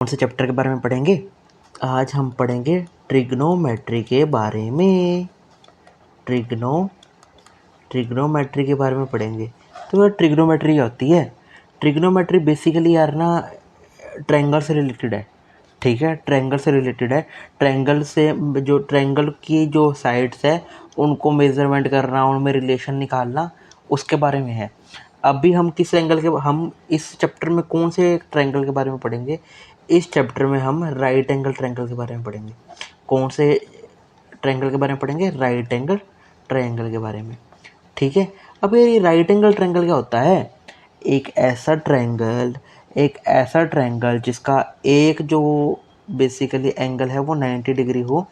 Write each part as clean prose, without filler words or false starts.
कौन से चैप्टर के बारे में पढ़ेंगे? आज हम पढ़ेंगे ट्रिग्नोमेट्री के बारे में। ट्रिग्नोमेट्री के बारे में पढ़ेंगे। तो यार ट्रिग्नोमेट्री क्या होती है? ट्रिग्नोमेट्री बेसिकली यार ना ट्रायंगल से रिलेटेड है। ठीक है, ट्रायंगल से रिलेटेड है। ट्रायंगल से जो ट्रायंगल की जो साइड्स है उनको मेजरमेंट करना, उनमें रिलेशन निकालना, उसके बारे में है। अभी हम किस एंगल के हम इस चैप्टर में कौन से ट्रायंगल के बारे में पढ़ेंगे? इस चैप्टर में हम राइट एंगल ट्रायंगल के बारे में पढ़ेंगे। कौन से ट्रायंगल के बारे में पढ़ेंगे? राइट एंगल ट्रायंगल के बारे में। ठीक है, अब ये राइट एंगल ट्रायंगल क्या होता है? एक ऐसा ट्रायंगल जिसका एक जो बेसिकली एंगल है वो 90 डिग्री हो।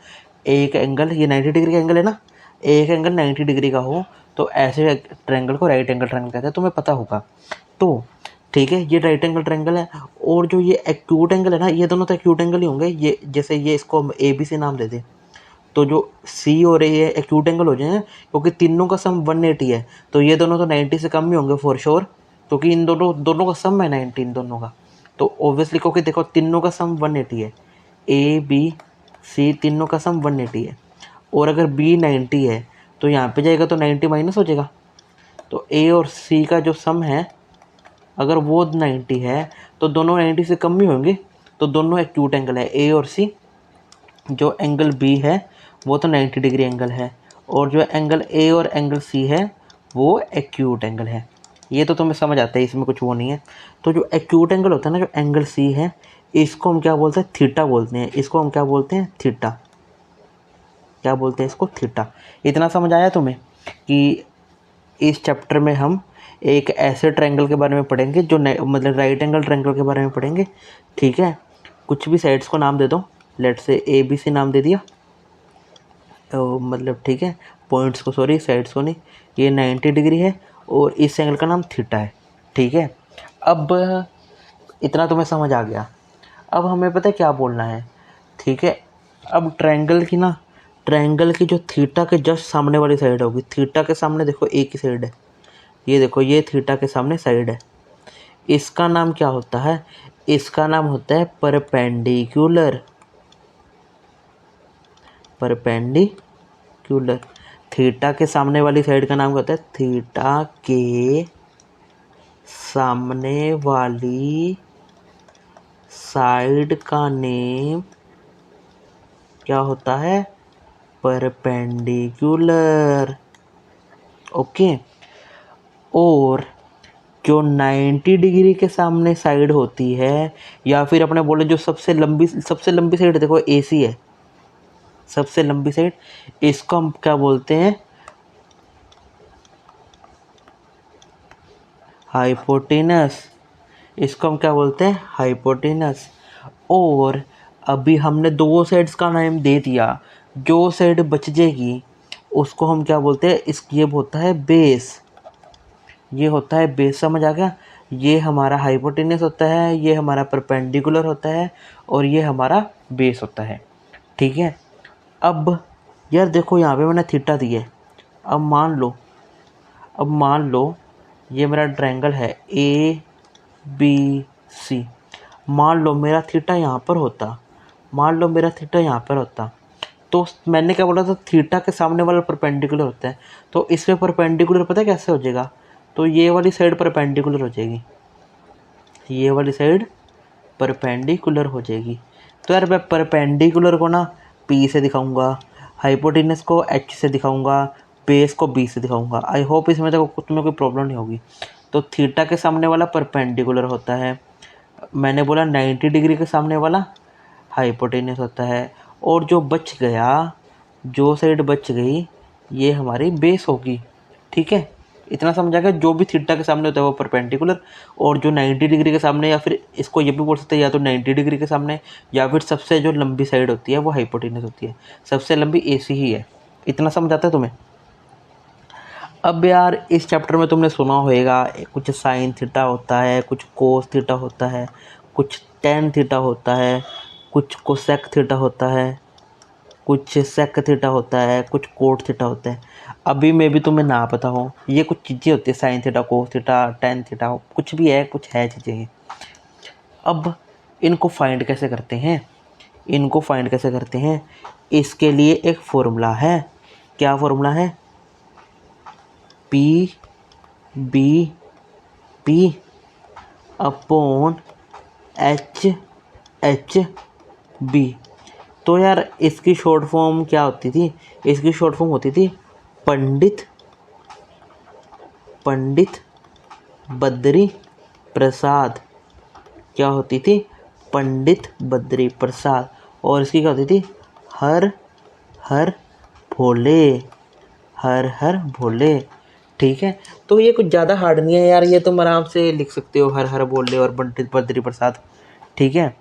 एक एंगल, ये 90 डिग्री का एंगल है ना, एक एंगल 90 डिग्री का हो तो ऐसे ट्रायंगल को राइट एंगल ट्रायंगल कहते हैं। तुम्हें पता होगा। तो ठीक है, ये राइट एंगल ट्रायंगल है। और जो ये एक्यूट एंगल है ना, ये दोनों तो एक्यूट एंगल ही होंगे। ये जैसे ये इसको हम ए बी सी नाम दे दें तो जो सी और ए है एक्यूट एंगल हो जाए, क्योंकि तीनों का सम 180 है। तो ये दोनों तो 90 से कम ही होंगे फॉर श्योर, क्योंकि इन दोनों का सम है 90 इन दोनों का। तो ऑब्वियसली क्योंकि देखो तीनों का सम 180 है, ए बी सी तीनों का सम 180 है। और अगर बी 90 है तो यहाँ पे जाएगा तो 90 माइनस हो जाएगा। तो ए और सी का जो सम है अगर वो 90 है तो दोनों 90 से कम ही होंगे। तो दोनों एक्यूट एंगल है, ए और सी। जो एंगल बी है वो तो 90 डिग्री एंगल है, और जो एंगल ए और एंगल सी है वो एक्यूट एंगल है। ये तो तुम्हें समझ आता है, इसमें कुछ वो नहीं है। तो जो एक्यूट एंगल होता है ना, जो एंगल सी है, इसको हम क्या बोलते हैं? थीटा बोलते हैं। इसको हम क्या बोलते हैं? थीटा। क्या बोलते हैं इसको? थीटा। इतना समझ आया तुम्हें कि इस चैप्टर में हम एक ऐसे ट्रायंगल के बारे में पढ़ेंगे जो मतलब राइट एंगल ट्रायंगल के बारे में पढ़ेंगे। ठीक है, कुछ भी साइड्स को नाम दे दो। लेट से ए बी सी नाम दे दिया तो मतलब ठीक है, पॉइंट्स को, सॉरी साइड्स को नहीं। ये 90 डिग्री है और इस एंगल का नाम थीटा है। ठीक है, अब इतना तुम्हें समझ आ गया। अब हमें पता है क्या बोलना है। ठीक है, अब ट्रायंगल की जो थीटा के जस्ट सामने वाली साइड होगी, थीटा के सामने देखो एक ही साइड है, ये देखो, ये थीटा के सामने साइड है। इसका नाम क्या होता है? इसका नाम होता है परपेंडिकुलर। थीटा के सामने वाली साइड का नाम क्या होता है? थीटा के सामने वाली साइड का नेम क्या होता है? परपेंडिकुलर। ओके। और जो 90 डिग्री के सामने साइड होती है, या फिर अपने बोले जो सबसे लंबी साइड देखो AC है, सबसे लंबी साइड, इसको हम क्या बोलते हैं? हाइपोटेनस। इसको हम क्या बोलते हैं? हाइपोटेनस। और अभी हमने दो साइड्स का नाम दे दिया, जो साइड बच जाएगी उसको हम क्या बोलते हैं? ये होता है बेस। ये होता है बेस। समझ आ गया? ये हमारा हाइपोटेनस होता है, ये हमारा परपेंडिकुलर होता है, और ये हमारा बेस होता है। ठीक है, अब यार देखो यहाँ पे मैंने थीटा दी है। अब मान लो ये मेरा ट्रायंगल है ABC। मान लो मेरा थीटा यहाँ पर होता, तो मैंने क्या बोला था? थीटा के सामने वाला परपेंडिकुलर होता है। तो इसमें परपेंडिकुलर पता है कैसे हो जाएगा? तो ये वाली साइड परपेंडिकुलर हो जाएगी, ये वाली साइड परपेंडिकुलर हो जाएगी। तो यार मैं परपेंडिकुलर को ना P से दिखाऊंगा, हाइपोटेनस को H से दिखाऊंगा, बेस को B से दिखाऊंगा। आई होप इसमें तो तुम्हें कोई प्रॉब्लम नहीं होगी। तो थीटा के सामने वाला परपेंडिकुलर होता है, मैंने बोला 90 डिग्री के सामने वाला हाइपोटेनस होता है, और जो साइड बच गई ये हमारी बेस होगी। ठीक है, इतना समझा गया? जो भी थीटा के सामने होता है वो परपेंडिकुलर, और जो 90 डिग्री के सामने, या फिर इसको ये भी बोल सकते हैं या तो 90 डिग्री के सामने, या फिर सबसे जो लंबी साइड होती है वो हाइपोटेनस होती है। सबसे लंबी AC ही है। इतना समझ आता है तुम्हें? अब यार इस चैप्टर में तुमने सुना होगा कुछ साइन थीटा होता है, कुछ कोस थीटा होता है, कुछ टेन थीटा होता है, कुछ कोसेक थीटा होता है, कुछ सेक थीटा होता है, कुछ कोट थीटा होता है। अभी मैं भी तुम्हें ना पता हो, ये कुछ चीज़ें होती है, sign theta, cos theta, tan theta, कुछ भी है, कुछ है चीज़ें। अब इनको फाइंड कैसे करते हैं, इनको फाइंड कैसे करते हैं, इसके लिए एक फॉर्मूला है। क्या फॉर्मूला है, P B P upon H H B. तो यार इसकी शॉर्ट फॉर्म क्या होती थी, इसकी शॉर्ट फॉर्म होती थी पंडित बद्री प्रसाद। क्या होती थी, पंडित बद्री प्रसाद। और इसकी क्या होती थी, हर हर भोले, हर हर भोले। ठीक है, तो ये कुछ ज़्यादा हार्ड नहीं है यार, ये तुम आराम से लिख सकते हो, हर हर भोले और पंडित बद्री प्रसाद। ठीक है,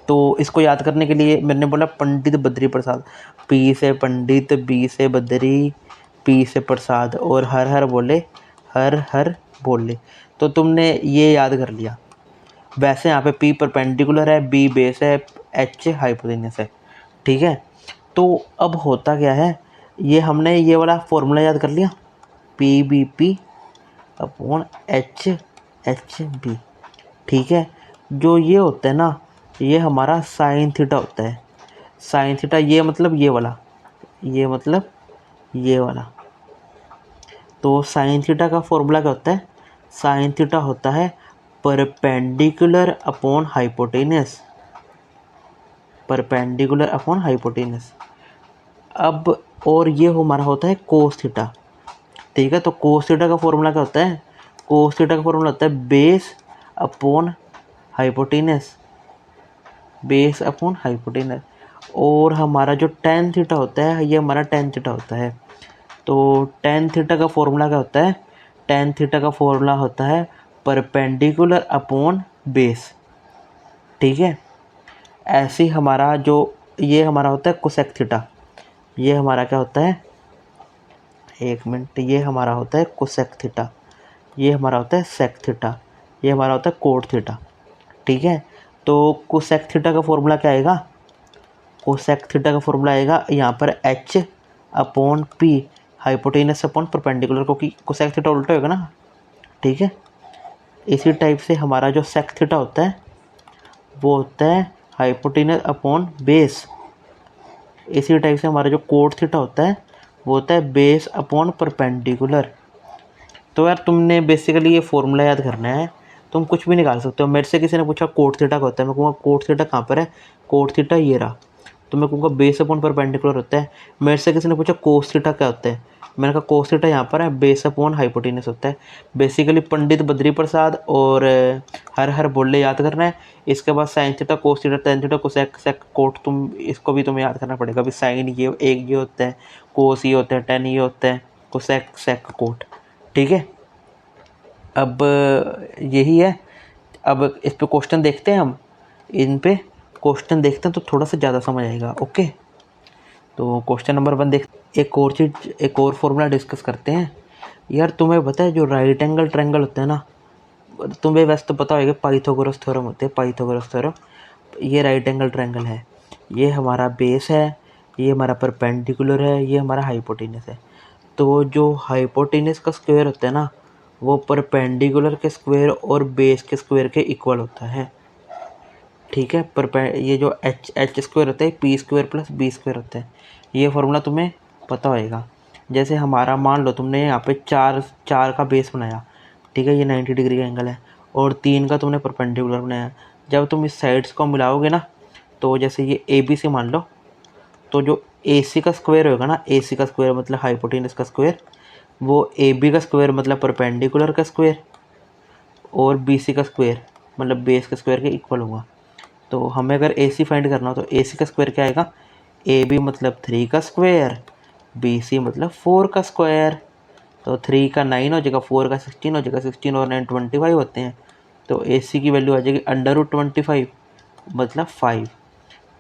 तो इसको याद करने के लिए मैंने बोला पंडित बद्री प्रसाद, पी से पंडित, बी से बद्री, पी से प्रसाद और हर हर बोले, हर हर बोले। तो तुमने ये याद कर लिया। वैसे यहाँ पे पी परपेंडिकुलर है, बी बेस है, एच हाइपोटेन्यूस है। ठीक है, तो अब होता क्या है, ये हमने ये वाला फॉर्मूला याद कर लिया, P B P upon H H B. ठीक है, जो ये होता है ना, ये हमारा साइन थीटा होता है। साइन थीटा ये मतलब ये वाला, ये मतलब ये वाला। तो साइन थीटा का फॉर्मूला क्या होता है, साइन थीटा होता है perpendicular upon hypotenuse, perpendicular upon hypotenuse. अब और ये हमारा होता है कोस थीटा। ठीक है, तो कोस थीटा का फॉर्मूला क्या होता है, कोस थीटा का फॉर्मूला होता है base upon hypotenuse, base upon hypotenuse. और हमारा जो टेन थीटा होता है, ये हमारा टेन थीटा होता है। तो टेन थीटा का फॉर्मूला क्या होता है, टेन थीटा का फॉर्मूला होता है परपेंडिकुलर अपॉन बेस। ठीक है, ऐसे ही हमारा जो ये हमारा होता है कोसेक थीटा, ये हमारा क्या होता है, एक मिनट, ये हमारा होता है कोसेक थीटा, ये हमारा होता है सेक थीटा, ये हमारा होता है कोट थीटा। ठीक है, तो कोसेक थीटा का फॉर्मूला क्या आएगा, कोसेक थीटा का फॉर्मूला आएगा यहाँ पर H upon P hypotenuse upon perpendicular, क्योंकि कोसेक थीटा उल्टा होगा ना। ठीक है, इसी टाइप से हमारा जो सेक थीटा होता है वो होता है हाइपोटेनस अपॉन बेस। इसी टाइप से हमारा जो कोट थीटा होता है वो होता है बेस अपॉन परपेंडिकुलर। तो यार तुमने बेसिकली ये फॉर्मूला याद करना है, तुम कुछ भी निकाल सकते हो। मेरे से किसी ने पूछा कोट थीटा का होता है, मैं कहूँगा कोट थीटा कहाँ पर है, कोट थीटा ये रहा, तो मैं कहूँगा बेस अपॉन परपेंडिकुलर होता है। मेरे से किसी ने पूछा कोस थीटा क्या होता है, मैंने कहा कोस थीटा यहाँ पर है, बेस अपॉन हाइपोटेनस होता है। बेसिकली पंडित बद्री प्रसाद और हर हर बोले याद करना है। इसके बाद sine theta, cos theta, tan theta, cosec sec cot, तुम इसको भी तुम्हें याद करना पड़ेगा। अभी साइन ये एक ये होता है, कोस ये होता है, टेन ये होता है, कोसेक सेक कोट। ठीक है, अब यही है। अब इस पे क्वेश्चन देखते हैं, हम इन पे क्वेश्चन देखते हैं तो थोड़ा सा ज़्यादा समझ आएगा। ओके, तो क्वेश्चन नंबर 1 देख, एक और चीज़, एक और फॉर्मूला डिस्कस करते हैं। यार तुम्हें पता है जो राइट एंगल ट्रायंगल होता है ना, तुम्हें वैसे तो पता होगा पाइथागोरस थ्योरम होते हैं, पाइथागोरस थ्योरम। ये राइट एंगल ट्रायंगल है, ये हमारा बेस है, ये हमारा परपेंडिकुलर है, ये हमारा हाइपोटेनस है। तो जो हाइपोटेनस का स्क्वायर होता है ना, वो परपेंडिकुलर के स्क्वायर और बेस के स्क्वायर के इक्वल होता है। ठीक है, ये जो एच स्क्वायर होता है P square plus B square होता है। ये फार्मूला तुम्हें पता होएगा। जैसे हमारा मान लो तुमने यहाँ पे चार का बेस बनाया, ठीक है, ये 90 डिग्री का एंगल है, और 3 का तुमने परपेंडिकुलर बनाया। जब तुम इस साइड्स को मिलाओगे ना, तो जैसे ये ए बी सी मान लो, तो जो ए सी का स्क्वायर होगा ना, ए सी का स्क्वायर मतलब हाइपोटेनस का स्क्वायर, वो ए बी का स्क्वायर मतलब परपेंडिकुलर का स्क्वायर, और बी सी का स्क्वायर मतलब बेस के स्क्वायर के इक्वल होगा। तो हमें अगर ए सी फाइंड करना हो तो ए सी का स्क्वायर क्या आएगा, ए बी मतलब 3 का स्क्वायर, बी सी मतलब 4 का स्क्वायर। तो 3 का 9 हो जाएगा, 4 का 16 हो जाएगा, 16 और 9 25 होते हैं। तो ए सी की वैल्यू आ जाएगी √25 मतलब 5,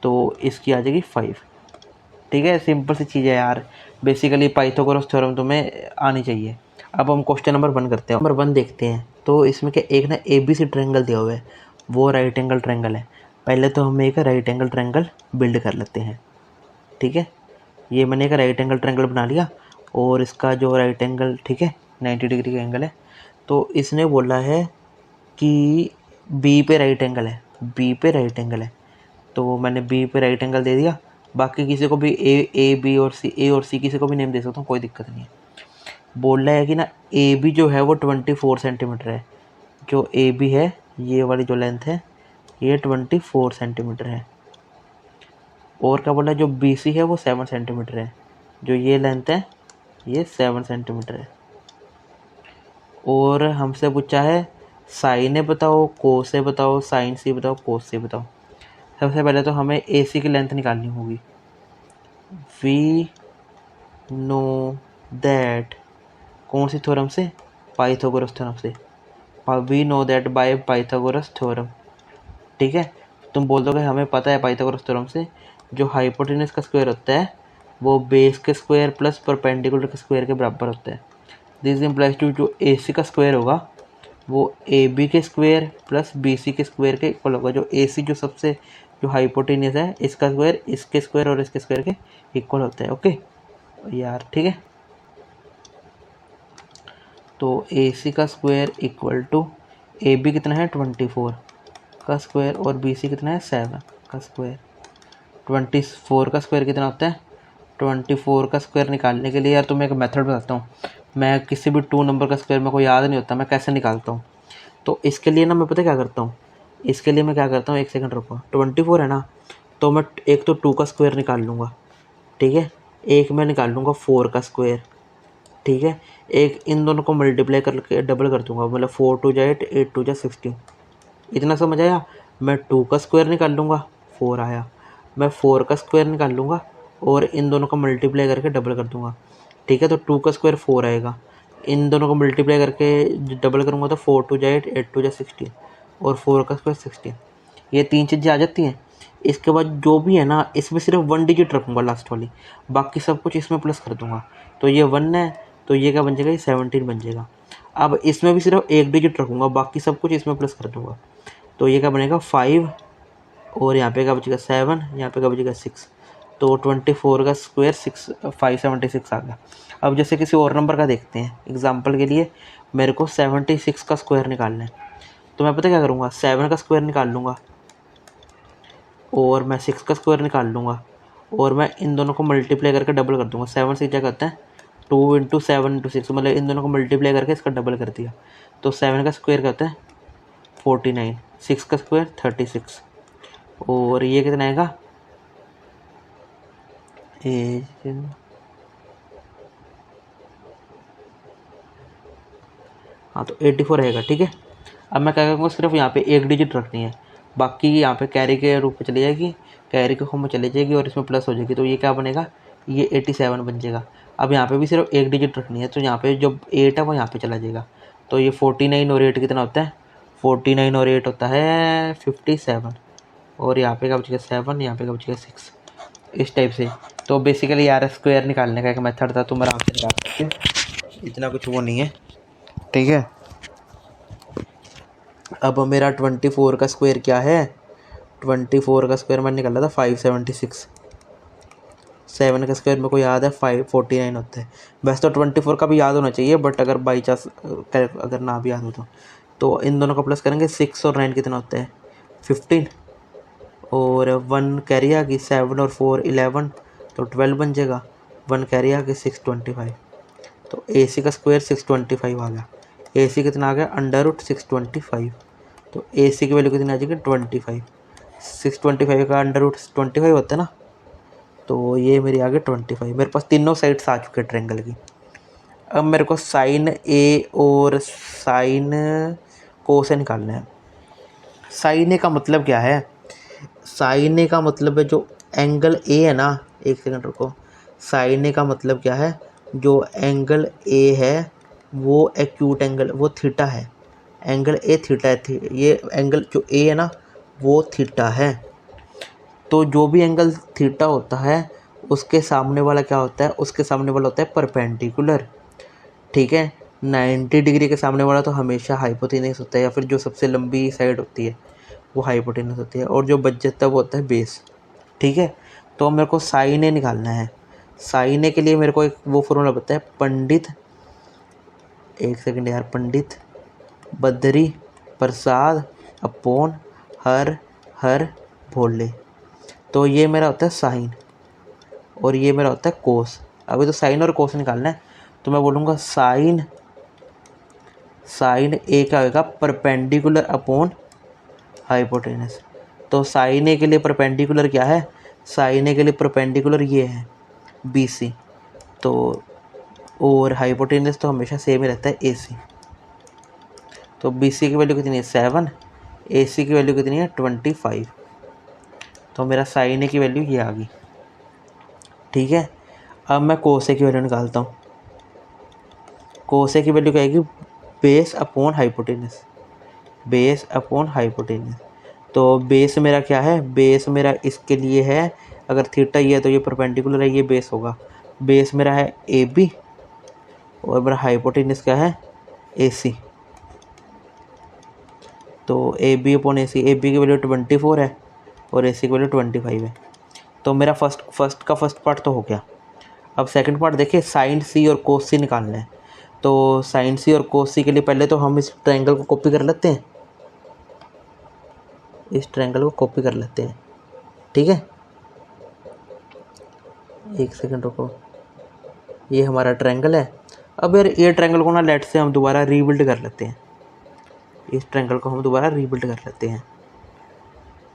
तो इसकी आ जाएगी 5। ठीक है, सिंपल सी चीज़ है यार, बेसिकली पाइथागोरस थ्योरम तुम्हें आनी चाहिए। अब हम क्वेश्चन नंबर 1 करते हैं। नंबर 1 देखते हैं। तो इसमें क्या, एक ना ए बी सी ट्रायंगल दिया हुआ है, वो राइट एंगल ट्रायंगल है। पहले तो हम एक राइट एंगल ट्रायंगल बिल्ड कर लेते हैं। ठीक है, ये मैंने एक राइट एंगल ट्रायंगल बना लिया, और इसका जो राइट एंगल, ठीक है, 90 डिग्री का एंगल है। तो इसने बोला है कि बी पे राइट एंगल है, बी पे राइट एंगल है, तो मैंने बी पे राइट एंगल दे दिया। बाकी किसी को भी ए बी और सी, ए और सी किसी को भी नेम दे सकता हूँ, कोई दिक्कत नहीं है। बोल रहा है कि ना ए बी जो है वो 24 सेंटीमीटर है, जो ए बी है ये वाली जो लेंथ है ये 24 सेंटीमीटर है। और क्या बोला, जो बी सी है वो 7 सेंटीमीटर है, जो ये लेंथ है ये 7 सेंटीमीटर है। और हमसे पूछा है साइन ए बताओ, कोस ए बताओ, साइन सी बताओ, कोस सी बताओ। सबसे पहले तो हमें ए सी की लेंथ निकालनी होगी। वी नो दैट, कौन सी थ्योरम से, पाइथागोरस थ्योरम से। We know that by Pythagoras theorem. ठीक है, तुम बोल दोगे हमें पता है पाइथागोरस थ्योरम से जो हाइपोटेनस का स्क्वायर होता है वो बेस के स्क्वायर प्लस परपेंडिकुलर के स्क्वायर के बराबर होता है। दिस इम्प्लाइज टू जो ए सी का स्क्वायर होगा वो ए बी के स्क्वायर प्लस बी सी के स्क्वायर के इक्वल होगा। जो ए सी जो सबसे जो हाइपोटेनस है इसका स्क्वायर इसके स्क्वायर और इसके स्क्वायर के इक्वल होता है। ओके यार, ठीक है। तो ए सी का square equal to A B कितना है 24 का स्क्वायर और बी सी कितना है 7 का स्क्वायर। 24 का स्क्वायर कितना होता है, 24 का स्क्वायर निकालने के लिए यार तुम्हें एक मेथड बताता हूँ। मैं किसी भी 2 नंबर का स्क्वायर मेरे को याद नहीं होता, मैं कैसे निकालता हूँ। तो इसके लिए ना मैं पता क्या करता हूँ, इसके लिए मैं क्या करता हूँ, एक सेकंड रुको। 24 है ना, तो मैं एक तो 2 का स्क्वायर निकाल लूँगा, ठीक है। एक मैं निकाल लूँगा 4 का स्क्वायर, ठीक है। एक इन दोनों को मल्टीप्लाई करके डबल कर दूँगा, मतलब 4 2 जा 8, 8 2 जा 16। इतना समझ आया। मैं 2 का स्क्वायर निकाल लूँगा, 4 आया। मैं 4 का स्क्वायर निकाल लूँगा और इन दोनों को मल्टीप्लाई करके डबल कर दूँगा, ठीक है। तो 2 का स्क्वायर 4 आएगा, इन दोनों को मल्टीप्लाई करके डबल करूँगा तो 4 2 जा 8, 8 2 जा 16 और 4 का स्क्वायर 16। ये 3 चीज़ें आ जाती हैं। इसके बाद जो भी है ना इसमें सिर्फ 1 डिजिट रखूँगा लास्ट वाली, बाकी सब कुछ इसमें प्लस कर दूँगा। तो ये 1 है, तो ये क्या बन जाएगा, ये 17 बन जाएगा। अब इसमें भी सिर्फ 1 डिजिट रखूँगा, बाकी सब कुछ इसमें प्लस कर दूँगा। तो ये क्या बनेगा 5 और यहाँ पे क्या बचेगा 7, यहाँ पे क्या बचेगा 6। तो 24 का स्क्वायर 576 आ गया। अब जैसे किसी और नंबर का देखते हैं, एग्जांपल के लिए मेरे को 76 का स्क्वायर निकालना है, तो मैं पता क्या करूँगा, 7 का स्क्वायर निकाल लूँगा और मैं 6 का स्क्वायर निकाल लूँगा और मैं इन दोनों को मल्टीप्लाई करके डबल कर दूँगा। 7 से क्या करता है 2 × 7 × 6, मतलब इन दोनों को मल्टीप्लाई करके इसका डबल कर दिया। तो 7 का स्क्वायर करता है 49, 6 का स्क्वायर 36 और ये कितना आएगा, हाँ तो 84 रहेगा, ठीक है। अब मैं क्या करूँगा, सिर्फ यहाँ पे 1 डिजिट रखनी है, बाकी यहाँ पे कैरी के रूप में चली जाएगी, कैरी के फॉर्म में चली जाएगी और इसमें प्लस हो जाएगी। तो ये क्या बनेगा, ये 87 बन जाएगा। अब यहाँ पे भी सिर्फ 1 डिजिट रखनी है, तो यहाँ पे जो 8 है वो यहाँ पे चला जाएगा। तो ये 49 और 8 कितना होता है, 49 और 8 होता है 57 और यहाँ पे क्या बचेगा 7, यहाँ पे क्या बचेगा 6, इस टाइप से। तो बेसिकली यार स्क्वायर निकालने का एक मेथड था, तुम आराम से निकाल सकते हो, इतना कुछ वो नहीं है, ठीक है। अब मेरा 24 का स्क्वायर क्या है, 24 का स्क्वायर मैंने निकाला था 576। 7 का स्क्वायर मेरे को याद है 549 होता है। वैसे तो 24 का भी याद होना चाहिए, बट अगर बाई चांस अगर ना भी याद हो तो इन दोनों का प्लस करेंगे। 6 और 9 कितना होता है 15 और 1 कैरी आ गई, 7 और 4 11, तो 12 बन जाएगा। 1 कैरी आ गई 625, तो ए सी का स्क्वायर 625 आ गया। ए सी कितना आ गया √625, तो ए सी की वैल्यू कितनी आ जाएगी 25। 625 का √25 होता है ना, तो ये मेरी आ गई 25। मेरे पास तीनों साइड्स आ चुके हैं ट्रायंगल की। अब मेरे को साइन ए और साइन को से निकालना है। साइन ए का मतलब क्या है, साइन ए का मतलब है जो एंगल ए है ना, एक सेकंड रुको, साइन ए का मतलब क्या है, जो एंगल ए है वो एक्यूट एंगल वो थीटा है, एंगल ए थीटा है। ये एंगल जो ए है ना वो थीटा है। तो जो भी एंगल थीटा होता है उसके सामने वाला क्या होता है, उसके सामने वाला होता है परपेंडिकुलर, ठीक है। 90 डिग्री के सामने वाला तो हमेशा हाइपोटेनस होता है, या फिर जो सबसे लंबी साइड होती है वो हाइपोटेनस होती है, और जो बच जाता है वो होता है बेस, ठीक है। तो मेरे को साइन ए निकालना है। साइन ए के लिए मेरे को एक वो फॉर्मूला पता है, पंडित, एक सेकंड यार, पंडित बद्री प्रसाद अपॉन हर हर भोले। तो ये मेरा होता है साइन और ये मेरा होता है कोस। अभी तो साइन और कोस निकालना है, तो मैं बोलूँगा साइन ए क्या होगा, परपेंडिकुलर अपॉन हाइपोटेनस। तो साइन ए के लिए परपेंडिकुलर क्या है, साइन ए के लिए परपेंडिकुलर ये है BC। तो और हाइपोटेनस तो हमेशा सेम ही रहता है AC। तो BC की वैल्यू कितनी है 7, AC की वैल्यू कितनी है 25। तो मेरा साइन ए की वैल्यू ये आ गई। ठीक है, अब मैं कोस ए की वैल्यू निकालता हूँ। कोस ए की वैल्यू क्या आएगी, base upon hypotenuse, base upon hypotenuse. तो बेस मेरा क्या है, बेस मेरा इसके लिए है, अगर थीटा ये है तो ये परपेंडिकुलर है, ये बेस होगा। बेस मेरा है AB और मेरा हाइपोटेनस क्या है AC। तो AB अपॉन AC, AB की वैल्यू 24 है और AC की वैल्यू 25 है। तो मेरा फर्स्ट पार्ट तो हो गया। अब सेकंड पार्ट देखिए, साइन C और कोस C निकालना है। तो साइन C और कोस C के लिए पहले तो हम इस ट्रायंगल को कॉपी कर लेते हैं, इस ट्रायंगल को कॉपी कर लेते हैं। ठीक है, एक सेकंड रुको, ये हमारा ट्रायंगल है। अब यार ये ट्रायंगल को ना लेट से हम दोबारा रीबिल्ड कर लेते हैं, इस ट्रायंगल को हम दोबारा रीबिल्ड कर लेते हैं।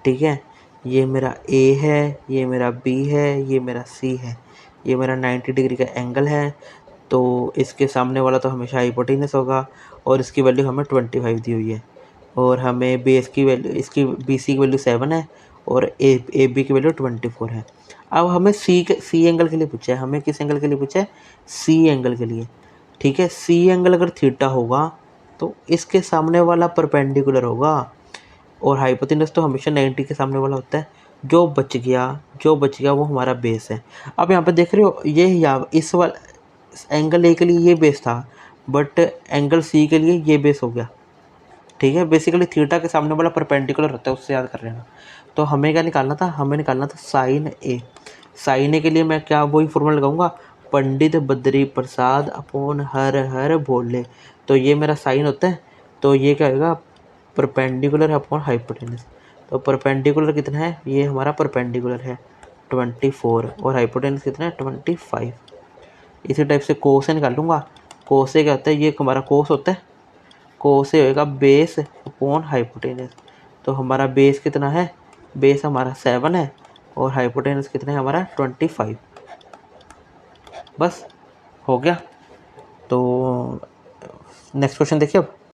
ठीक है, ये मेरा A है, ये मेरा B है, ये मेरा C है, ये मेरा 90 डिग्री का एंगल है। तो इसके सामने वाला तो हमेशा हाइपोटेनस होगा और इसकी वैल्यू हमें 25 दी हुई है और हमें बेस की वैल्यू, इसकी BC की वैल्यू 7 है और AB की वैल्यू 24 है। अब हमें C एंगल के लिए पूछा है, हमें किस एंगल के लिए पूछा है, C एंगल के लिए। ठीक है, C एंगल अगर थीटा होगा तो इसके सामने वाला परपेंडिकुलर होगा और हाइपोटेनस तो हमेशा 90 के सामने वाला होता है। जो बच गया वो हमारा बेस है। अब यहाँ पे देख रहे हो, ये इस वाला एंगल A के लिए ये बेस था, बट एंगल C के लिए ये बेस हो गया। ठीक है, बेसिकली थीटा के सामने वाला परपेंडिकुलर होता है, उससे याद कर लेना। तो हमें क्या निकालना था, हमें निकालना था साइन A। साइन A के लिए मैं क्या वही फॉर्मूला लगाऊंगा, पंडित बद्री प्रसाद अपॉन हर भोले। तो ये मेरा साइन होता है, तो ये क्या होगा, परपेंडिकुलर अपॉन हाइपोटेनस। तो परपेंडिकुलर कितना है, ये हमारा परपेंडिकुलर है 24 और हाइपोटेनस कितना है 25। इसी टाइप से कोस से निकाल लूँगा। कोस से क्या होता है, ये हमारा कोस होता है, कोस से होएगा बेस अपॉन हाइपोटेनस। तो हमारा बेस कितना है, बेस हमारा 7 है और हाइपोटेनस कितना है हमारा 25। बस हो गया। तो नेक्स्ट क्वेश्चन देखिए अब।